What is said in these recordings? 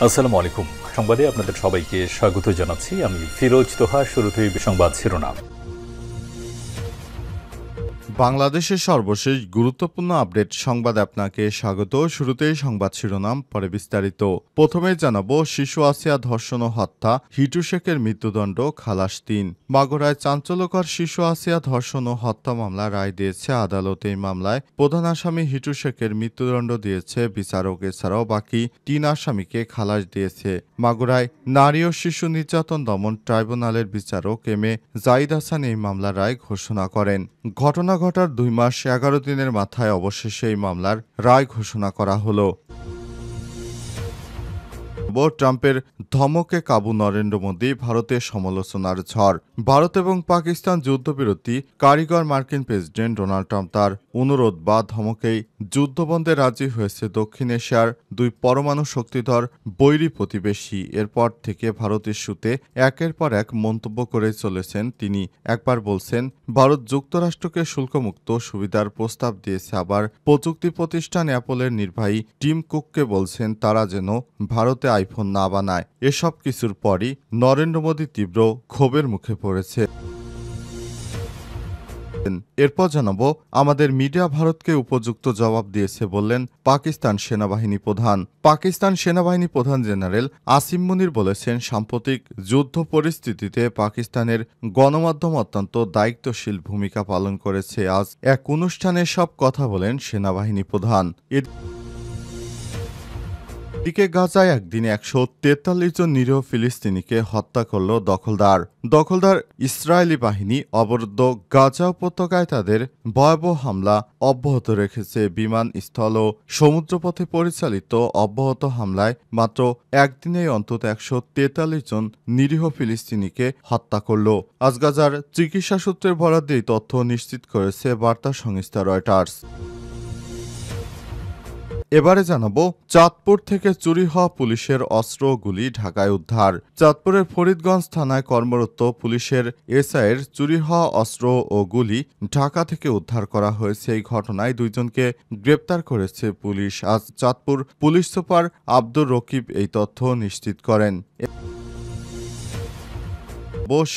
আসসালামু আলাইকুম। সংবাদে আপনাদের সবাইকে স্বাগত জানাচ্ছি। আমি ফিরোজ তোহা। শুরুতেই সংবাদ শিরোনাম। বাংলাদেশের সর্বশেষ গুরুত্বপূর্ণ আপডেট সংবাদে আপনাকে স্বাগত। শুরুতেই সংবাদ শিরোনাম, পরে বিস্তারিত। প্রথমে জানাবো, শিশু আসিয়া ধর্ষণ ও হত্যা, হিটু শেখের মৃত্যুদণ্ড খালাস ৩। মাগুরায় চাঞ্চল্যকর শিশু আসিয়া ধর্ষণ ও হত্যা মামলা রায় দিয়েছে আদালত। এই মামলায় প্রধান আসামি হিটু শেখের মৃত্যুদণ্ড দিয়েছে বিচারক। এছাড়াও বাকি ৩ আসামিকে খালাস দিয়েছে। মাগুরায় নারী ও শিশু নির্যাতন দমন ট্রাইব্যুনালের বিচারক এম এ জাহিদ হাসান এই মামলার রায় ঘোষণা করেন। ঘটনা ঘটার ২ মাস ১১ দিনের মাথায় অবশেষে এই মামলার রায় ঘোষণা করা হলো। ট্রাম্পের ধমকে কাবু নরেন্দ্র মোদী, ভারতের সমালোচনার ঝড়। ভারত এবং পাকিস্তান যুদ্ধবিরতি কারিগর মার্কিন প্রেসিডেন্ট ডোনাল্ড ট্রাম্প তার অনুরোধ বা ধমকেই যুদ্ধবন্ধে রাজি হয়েছে দক্ষিণ এশিয়ার ২ পরমাণু শক্তিধর বৈরী প্রতিবেশী। এরপর থেকে ভারত ইস্যুতে একের পর এক মন্তব্য করে চলেছেন তিনি। একবার বলছেন ভারত যুক্তরাষ্ট্রকে শুল্কমুক্ত সুবিধার প্রস্তাব দিয়েছে, আবার প্রযুক্তি প্রতিষ্ঠান অ্যাপলের নির্বাহী টিম কুককে বলছেন তারা যেন ভারতে আইফোন না বানায়। এসব কিছুর পরই নরেন্দ্র মোদী তীব্র ক্ষোভের মুখে পড়েছে। এরপর জানাবো, আমাদের মিডিয়া ভারতকে উপযুক্ত জবাব দিয়েছে বললেন পাকিস্তান সেনাবাহিনী প্রধান। পাকিস্তান সেনাবাহিনী প্রধান জেনারেল আসিম মুনির বলেছেন, সাম্প্রতিক যুদ্ধ পরিস্থিতিতে পাকিস্তানের গণমাধ্যম অত্যন্ত দায়িত্বশীল ভূমিকা পালন করেছে। আজ এক অনুষ্ঠানে সব কথা বলেন সেনাবাহিনী প্রধান। এদিকে গাজায় একদিনে ১৪৩ জন নিরীহ ফিলিস্তিনিকে হত্যা করল দখলদার ইসরায়েলি বাহিনী অবরুদ্ধ গাজা উপত্যকায় তাদের ভয়াবহ হামলা অব্যাহত রেখেছে। বিমান, স্থল ও সমুদ্রপথে পরিচালিত অব্যাহত হামলায় মাত্র একদিনেই অন্তত ১৪৩ জন নিরীহ ফিলিস্তিনিকে হত্যা করল। আজ গাজার চিকিৎসা সূত্রের বরাদ্দে এই তথ্য নিশ্চিত করেছে বার্তা সংস্থা রয়টার্স। এবারে জানাবো, চাঁদপুর থেকে চুরি হওয়া পুলিশের অস্ত্র ও গুলি ঢাকায় উদ্ধার। চাঁদপুরের ফরিদগঞ্জ থানায় কর্মরত পুলিশের এসআইয়ের চুরি হওয়া অস্ত্র ও গুলি ঢাকা থেকে উদ্ধার করা হয়েছে। এই ঘটনায় ২ জনকে গ্রেপ্তার করেছে পুলিশ। আজ চাঁদপুর পুলিশ সুপার আব্দুর রকিব এই তথ্য নিশ্চিত করেন।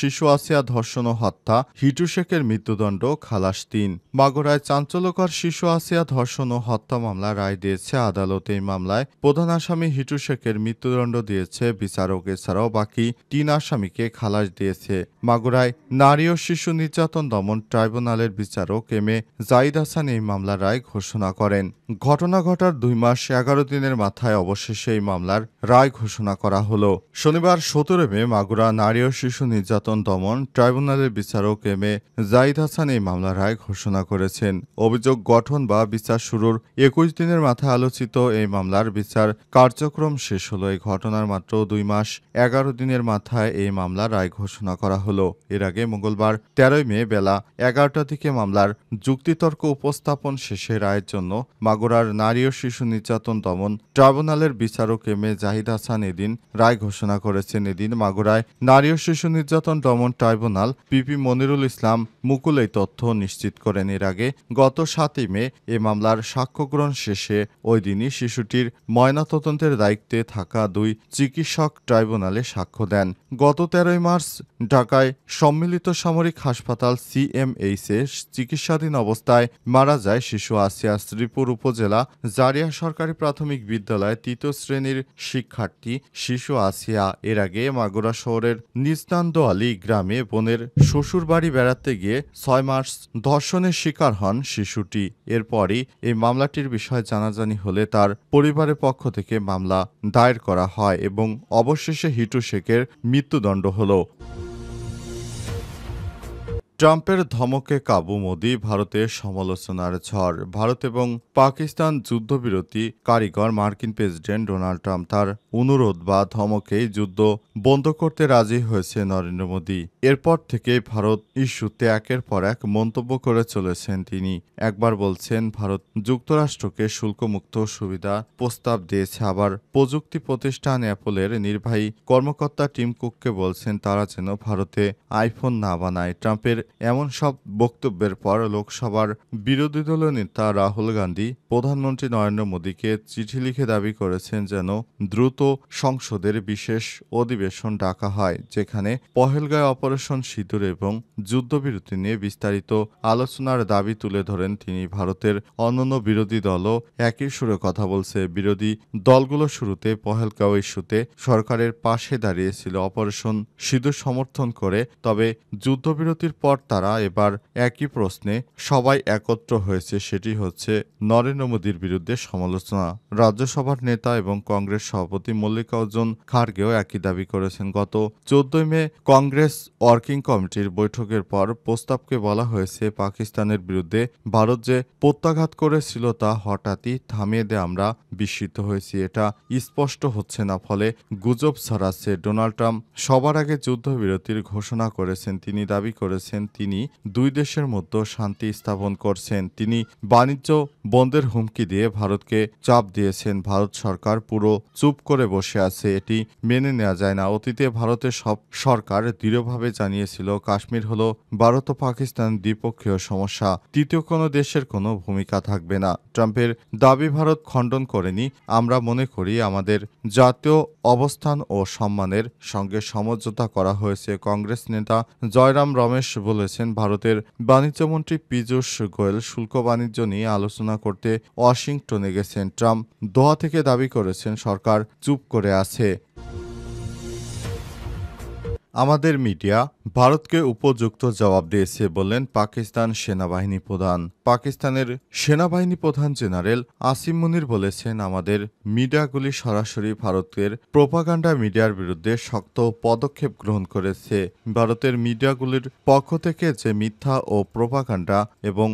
শিশু আসিয়া ধর্ষণ ও হত্যা, হিটু শেখের মৃত্যুদণ্ড খালাস ৩। মাগুরায় চাঞ্চল্যকর শিশু আসিয়া ধর্ষণ ও হত্যা মামলা রায় দিয়েছে আদালত। এই মামলায় প্রধান আসামি হিটু শেখের মৃত্যুদণ্ড দিয়েছে বিচারক। এছাড়াও বাকি ৩ আসামিকে খালাস দিয়েছে। মাগুরায় নারী ও শিশু নির্যাতন দমন ট্রাইব্যুনালের বিচারক এম এ জাহিদ হাসান এই মামলার রায় ঘোষণা করেন। ঘটনা ঘটার ২ মাস ১১ দিনের মাথায় অবশেষে এই মামলার রায় ঘোষণা করা হলো। শনিবার ১৭ মে মাগুরা নারী ও শিশু নির্যাতন দমন ট্রাইব্যুনালের বিচারক এম এ জাহিদ হাসান এই মামলার রায় ঘোষণা করেছেন। অভিযোগ গঠন বা বিচার শুরুর ২১ দিনের মাথায় আলোচিত এই মামলার বিচার কার্যক্রম শেষ হলো। এই ঘটনার মাত্র ২ মাস ১১ দিনের মাথায় এই মামলার রায় ঘোষণা করা হলো। এর আগে মঙ্গলবার ১৩ মে বেলা ১১টার দিকে মামলার যুক্তিতর্ক উপস্থাপন শেষে রায়ের জন্য মাগুরার নারী ও শিশু নির্যাতন দমন ট্রাইব্যুনালের বিচারক এম এ জাহিদ হাসান এদিন রায় ঘোষণা করেছেন। এদিন মাগুরায় নারী ও শিশু নির্যাতন দমন ট্রাইব্যুনাল পিপি মনিরুল ইসলাম মুকুল এই তথ্য নিশ্চিত করেন। এর আগে গত ৭ই মে এ মামলার সাক্ষ্য গ্রহণ শেষে ওই দিনই শিশুটির ময়নাতদন্তের দায়িত্বে থাকা ২ চিকিৎসক ট্রাইব্যুনালে সাক্ষ্য দেন। গত ১৩ মার্চ ঢাকায় সম্মিলিত সামরিক হাসপাতাল সিএমএইচে চিকিৎসাধীন অবস্থায় মারা যায় শিশু আসিয়া। শ্রীপুর উপজেলা জারিয়া সরকারি প্রাথমিক বিদ্যালয়ের ৩য় শ্রেণীর শিক্ষার্থী শিশু আসিয়া। এর আগে মাগুরা শহরের নিস্তান্দোয়ালি গ্রামে বোনের শ্বশুরবাড়ি বেড়াতে গিয়ে ৬ মার্চ ধর্ষণের শিকার হন শিশুটি। এরপরই এই মামলাটির বিষয়ে জানাজানি হলে তার পরিবারের পক্ষ থেকে মামলা দায়ের করা হয় এবং অবশেষে হিটু শেখের মৃত্যুদণ্ড হলো। ট্রাম্পের ধমকে কাবু মোদী, ভারতের সমালোচনার ঝড়। ভারত এবং পাকিস্তান যুদ্ধবিরতি কারিগর মার্কিন প্রেসিডেন্ট ডোনাল্ড ট্রাম্প তার অনুরোধ বা ধমকেই যুদ্ধ বন্ধ করতে রাজি হয়েছে নরেন্দ্র মোদী। এরপর থেকেই ভারত ইস্যুতে একের পর এক মন্তব্য করে চলেছেন তিনি। একবার বলছেন ভারত যুক্তরাষ্ট্রকে শুল্কমুক্ত সুবিধা প্রস্তাব দিয়েছে, আবার প্রযুক্তি প্রতিষ্ঠান অ্যাপলের নির্বাহী কর্মকর্তা টিম কুককে বলছেন তারা যেন ভারতে আইফোন না বানায়। ট্রাম্পের এমন সব বক্তব্যের পর লোকসভার বিরোধী দলীয় নেতা রাহুল গান্ধী প্রধানমন্ত্রী নরেন্দ্র মোদীকে চিঠি লিখে দাবি করেছেন যেন দ্রুত সংসদের বিশেষ অধিবেশন ডাকা হয়, যেখানে পহেলগাঁও অপারেশন সিঁদুর এবং যুদ্ধবিরতি নিয়ে বিস্তারিত আলোচনার দাবি তুলে ধরেন তিনি। ভারতের অন্যান্য বিরোধী দলও একই সুরে কথা বলছে। বিরোধী দলগুলো শুরুতে পহেলগাঁও ইস্যুতে সরকারের পাশে দাঁড়িয়েছিল, অপারেশন সিঁদুর সমর্থন করে। তবে যুদ্ধবিরতির পর তারা এবার একই প্রশ্নে সবাই একত্র হয়েছে, সেটি হচ্ছে নরেন্দ্র মোদীর বিরুদ্ধে সমালোচনা। রাজ্যসভার নেতা এবং কংগ্রেস সভাপতি মল্লিকার্জুন খার্গেও একই দাবি করেছেন। গত 14 মে কংগ্রেস ওয়ার্কিং কমিটির বৈঠকের পর প্রস্তাবকে বলা হয়েছে পাকিস্তানের বিরুদ্ধে ভারত যে প্রত্যাঘাত করেছিল তা হঠাৎই থামিয়ে দিয়ে আমরা বিস্মিত হয়েছি। এটা স্পষ্ট হচ্ছে না, ফলে গুজব ছড়াচ্ছে। ডোনাল্ড ট্রাম্প সবার আগে যুদ্ধবিরতির ঘোষণা করেছেন। তিনি দাবি করেছেন তিনি দুই দেশের মধ্যে শান্তি স্থাপন করছেন। তিনি বাণিজ্য বন্ধের হুমকি দিয়ে ভারতকে চাপ দিয়েছেন। ভারত সরকার পুরো চুপ করে বসে আছে, এটি মেনে নেওয়া যায় না। অতীতে ভারতের সব সরকার দৃঢ়ভাবে জানিয়েছিল কাশ্মীর হলো ভারত ও পাকিস্তান দ্বিপক্ষীয় সমস্যা, তৃতীয় কোনো দেশের কোনো ভূমিকা থাকবে না। ট্রাম্পের দাবি ভারত খণ্ডন করেনি। আমরা মনে করি আমাদের জাতীয় অবস্থান ও সম্মানের সঙ্গে সমঝোতা করা হয়েছে। কংগ্রেস নেতা জয়রাম রমেশ বলেছেন, ভারতের বাণিজ্যমন্ত্রী পীযূষ গোয়েল শুল্ক বাণিজ্য নিয়ে আলোচনা করতে ওয়াশিংটনে গেছেন। ট্রাম্প দোহা থেকে দাবি করেছেন সরকার চুপ করে আছে। আমাদের মিডিয়া ভারতকে উপযুক্ত জবাব দিয়েছে বললেন পাকিস্তান সেনাবাহিনী প্রধান। পাকিস্তানের সেনাবাহিনী প্রধান জেনারেল আসিম মুনির বলেছেন, আমাদের মিডিয়াগুলি সরাসরি ভারতের প্রোপাগান্ডা মিডিয়ার বিরুদ্ধে শক্ত পদক্ষেপ গ্রহণ করেছে। ভারতের মিডিয়াগুলির পক্ষ থেকে যে মিথ্যা ও প্রোপাগান্ডা এবং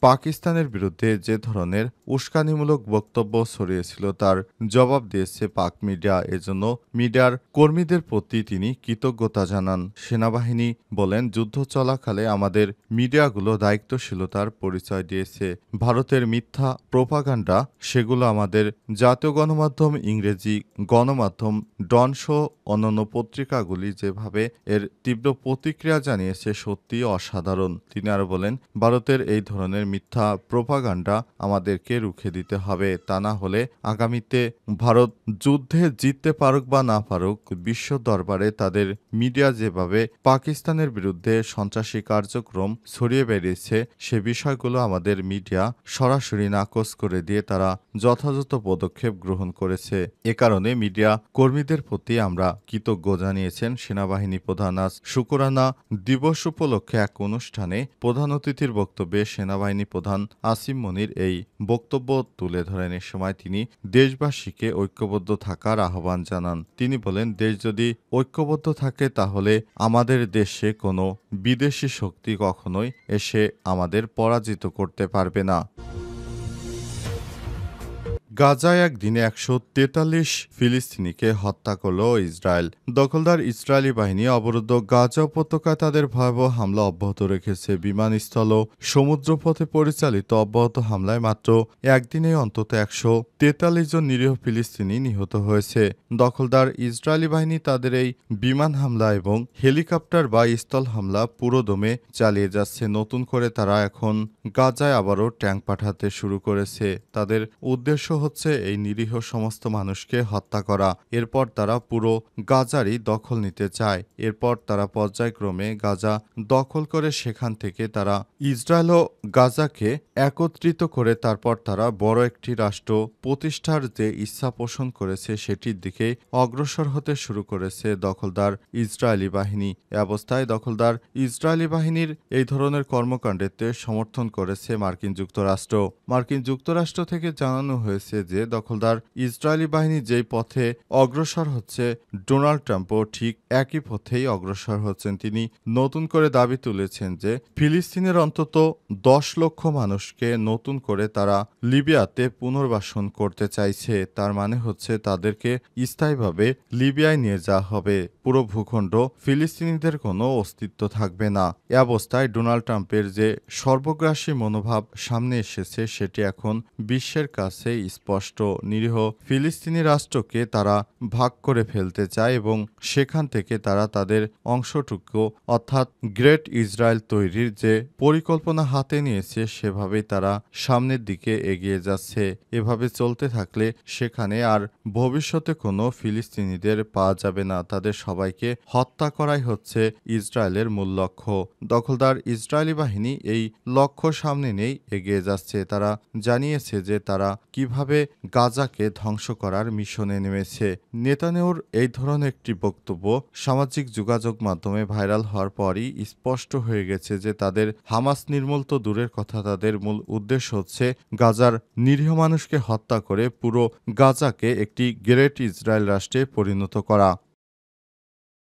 পাকিস্তানের বিরুদ্ধে যে ধরনের উস্কানিমূলক বক্তব্য ছড়িয়েছিল তার জবাব দিয়েছে পাক মিডিয়া। এজন্য মিডিয়ার কর্মীদের প্রতি তিনি কৃতজ্ঞতা জানান। সেনাবাহিনী বলেন, যুদ্ধ চলাকালে আমাদের মিডিয়াগুলো দায়িত্বশীলতার পরিচয় দিয়েছে। ভারতের মিথ্যা প্রোপাগান্ডা সেগুলো আমাদের জাতীয় গণমাধ্যম, ইংরেজি গণমাধ্যম, ডনসহ অন্যান্য পত্রিকাগুলি যেভাবে এর তীব্র প্রতিক্রিয়া জানিয়েছে সত্যি অসাধারণ। তিনি আরও বলেন, ভারতের এই ধরনের মিথ্যা প্রোপাগান্ডা আমাদেরকে রুখে দিতে হবে, তা না হলে আগামীতে ভারত যুদ্ধে জিততে পারুক বা না পারুক, বিশ্ব দরবারে তাদের মিডিয়া যেভাবে পাকিস্তানের বিরুদ্ধে সন্ত্রাসী কার্যক্রম ছড়িয়ে বেরিয়েছে সে বিষয়গুলো আমাদের মিডিয়া সরাসরি নাকচ করে দিয়ে তারা যথাযথ পদক্ষেপ গ্রহণ করেছে। এ কারণে মিডিয়া কর্মীদের প্রতি আমরা কৃতজ্ঞ জানিয়েছেন সেনাবাহিনী প্রধান। আজ শুকরানা দিবস উপলক্ষে এক অনুষ্ঠানে প্রধান অতিথির বক্তব্যে সেনাবাহিনী প্রধান আসিম মুনির এই বক্তব্য তুলে ধরেন। এ সময় তিনি দেশবাসীকে ঐক্যবদ্ধ থাকার আহ্বান জানান। তিনি বলেন, দেশ যদি ঐক্যবদ্ধ থাকে তাহলে আমাদের দেশে কোনো বিদেশি শক্তি কখনোই এসে আমাদের পরাজিত করতে পারবে না। গাজায় একদিনে ১৪৩ ফিলিস্তিনিকে হত্যা করল ইসরায়েল। দখলদার ইসরায়েলি বাহিনী অবরুদ্ধ গাজা উপত্যকায় তাদের ভয়াবহ হামলা অব্যাহত রেখেছে। বিমানস্থল ও সমুদ্রপথে পরিচালিত অব্যাহত হামলায় মাত্র একদিনে অন্তত ১৪৩ জন নিরীহ ফিলিস্তিনি নিহত হয়েছে। দখলদার ইসরায়েলি বাহিনী তাদের এই বিমান হামলা এবং হেলিকপ্টার বা স্থল হামলা পুরোদমে চালিয়ে যাচ্ছে। নতুন করে তারা এখন গাজায় আবারও ট্যাঙ্ক পাঠাতে শুরু করেছে। তাদের উদ্দেশ্য হচ্ছে এই নিরীহ সমস্ত মানুষকে হত্যা করা। এরপর তারা পুরো গাজারই দখল নিতে চায়। এরপর তারা পর্যায়ক্রমে গাজা দখল করে সেখান থেকে তারা ইসরায়েল ও গাজাকে একত্রিত করে তারপর তারা বড় একটি রাষ্ট্র প্রতিষ্ঠার যে ইচ্ছা পোষণ করেছে সেটির দিকে অগ্রসর হতে শুরু করেছে দখলদার ইসরায়েলি বাহিনী। এ অবস্থায় দখলদার ইসরায়েলি বাহিনীর এই ধরনের কর্মকাণ্ডেতে সমর্থন করেছে মার্কিন যুক্তরাষ্ট্র। মার্কিন যুক্তরাষ্ট্র থেকে জানানো হয়েছে যে দখলদার ইসরায়েলি বাহিনী যেই পথে অগ্রসর হচ্ছে ডোনাল্ড ট্রাম্পও ঠিক একই পথেই অগ্রসর হচ্ছেন। তিনি নতুন করে দাবি তুলেছেন যে ফিলিস্তিনের অন্তত ১০ লক্ষ মানুষকে নতুন করে তারা লিবিয়াতে পুনর্বাসন করতে চাইছে। তার মানে হচ্ছে তাদেরকে স্থায়ীভাবে লিবিয়ায় নিয়ে যাওয়া হবে। পুরো ভূখণ্ড ফিলিস্তিনিদের কোনো অস্তিত্ব থাকবে না। এ অবস্থায় ডোনাল্ড ট্রাম্পের যে সর্বগ্রাসী মনোভাব সামনে এসেছে সেটি এখন বিশ্বের কাছে স্পষ্ট। স্পষ্ট, নিরীহ ফিলিস্তিনি রাষ্ট্রকে তারা ভাগ করে ফেলতে চায় এবং সেখান থেকে তারা তাদের অংশটুকু অর্থাৎ গ্রেট ইসরায়েল তৈরির যে পরিকল্পনা হাতে নিয়েছে সেভাবেই তারা সামনের দিকে এগিয়ে যাচ্ছে। এভাবে চলতে থাকলে সেখানে আর ভবিষ্যতে কোনো ফিলিস্তিনিদের পাওয়া যাবে না। তাদের সবাইকে হত্যা করাই হচ্ছে ইসরায়েলের মূল লক্ষ্য। দখলদার ইসরায়েলি বাহিনী এই লক্ষ্য সামনে নিয়েই এগিয়ে যাচ্ছে। তারা জানিয়েছে যে তারা কিভাবে গাজাকে ধ্বংস করার মিশনে নেমেছে। নেতানিয়াহুর এই ধরনের একটি বক্তব্য সামাজিক যোগাযোগ মাধ্যমে ভাইরাল হওয়ার পরই স্পষ্ট হয়ে গেছে যে তাদের হামাস নির্মূল তো দূরের কথা, তাদের মূল উদ্দেশ্য হচ্ছে গাজার নিরীহ মানুষকে হত্যা করে পুরো গাজাকে একটি গ্রেট ইসরায়েল রাষ্ট্রে পরিণত করা।